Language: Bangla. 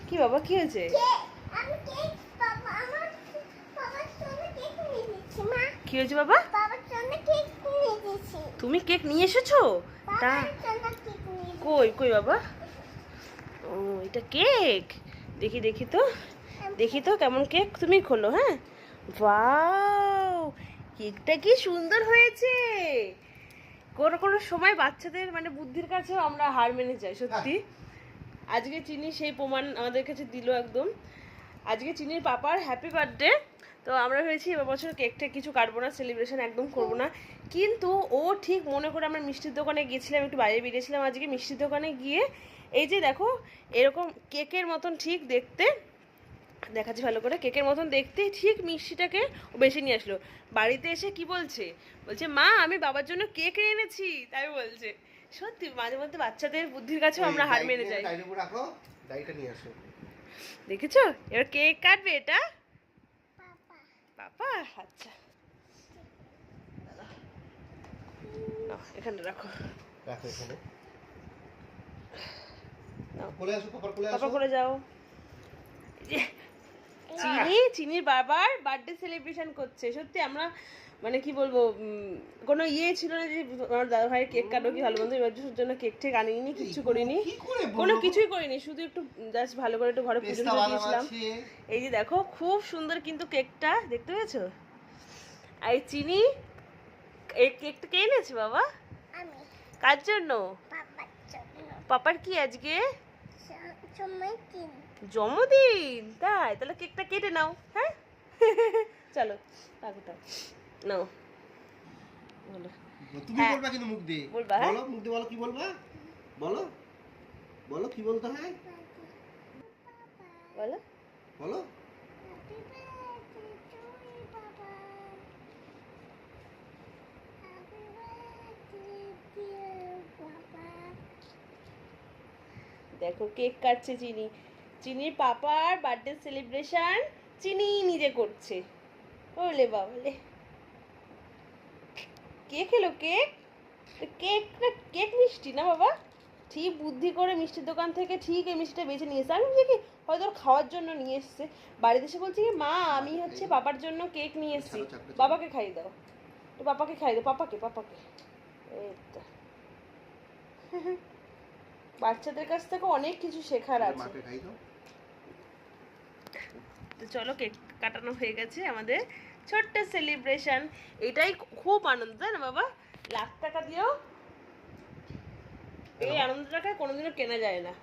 কি বাবা, কি হয়েছে? কি হয়েছে বাবা? তুমি কেক নিয়ে এসেছো? তা কই কই বাবা? ও, এটা কেক। দেখি দেখি তো, দেখি তো কেমন কেক। তুমি খোলো। হ্যাঁ, ওয়াও, কেকটা কি সুন্দর হয়েছে। কোনো কোনো সময় বাচ্চাদের মানে বুদ্ধির কাছেও আমরা হার মেনে যাই সত্যি। আজকে চিনি সেই প্রমাণ আমাদের কাছে দিল একদম। আজকে চিনির পাপার হ্যাপি বার্থডে। তো আমরা ভেবেছি এবার বছর কেকটা কিছু কাটবো না, সেলিব্রেশন একদম করবো না। কিন্তু ও ঠিক মনে করে আমরা মিষ্টির দোকানে গিয়েছিলাম, একটু বাইরে বেরিয়েছিলাম আজকে। মিষ্টির দোকানে গিয়ে এই যে দেখো, এরকম কেকের মতন ঠিক দেখতে, দেখাচ্ছি ভালো করে, কেকের মতন দেখতে ঠিক মিষ্টিটাকে ও বেছে নিয়ে আসলো। বাড়িতে এসে কি বলছে, বলছে মা আমি বাবার জন্য কেক এনেছি, তাই বলছে। সত্যি মাঝে মধ্যে বাচ্চাদের বুদ্ধির কাছেও আমরা হার মেনে যাই। দেখেছো, এবার কেক কাটবে এটা পাপা। আচ্ছা, এখানে রাখো, পাপা করে যাও। চিনির বাবার বার্থডে সেলিব্রেশন করছে। সত্যি আমরা মানে কি বলবো, কোনো ইয়ে ছিল না যে আমার দাদা ভাইয়ের কেক কাটো কি ভালো মন্দ, এবার জন্য কেক ঠেক আনিনি, কিচ্ছু করিনি, কোনো কিছুই করিনি, শুধু একটু জাস্ট ভালো করে একটু ঘরে পুজো দিয়েছিলাম। এই যে দেখো খুব সুন্দর কিন্তু কেকটা, দেখতে পেয়েছো? আর চিনি এই কেকটা কে এনেছে বাবা? কার জন্য? পাপার কি আজকে জন্মদিন? তাই, তাহলে কেকটা কেটে নাও। হ্যাঁ চলো কাকুটা নাও। বলো, তুমি বলবা কিন্তু মুখ দিয়ে বলবা। বলো, মুখ দিয়ে বলো, কি বলবা? বলো, বলো কি বলতে হয়, বলো বলো। দেখো কেক কাটছে চিনি, চিনির পাপার বার্থডে সেলিব্রেশন চিনি নিজে করছে। ওলে বাবলে, কে খেলো কেক? কেক না, কেক মিষ্টি না বাবা, ঠিক বুদ্ধি করে মিষ্টির দোকান থেকে ঠিক এই মিষ্টিটা বেছে নিয়ে এসছে। আমি দেখি হয়তো ওর খাওয়ার জন্য নিয়ে এসছে। বাড়িতে এসে বলছি কি মা আমি হচ্ছে পাপার জন্য কেক নিয়ে এসেছি, বাবাকে খাইয়ে দাও, তো পাপাকে খাইয়ে দাও, পাপাকে পাপাকে। এই তো বাচ্চাদের কাছ থেকে অনেক কিছু শেখার আছে। তো চলো, কেক কাটানো হয়ে গেছে আমাদের ছোট্ট সেলিব্রেশন। এটাই খুব আনন্দ, তাই না বাবা? লাখ টাকা দিয়েও এই আনন্দটাকে কোনোদিনও কেনা যায় না।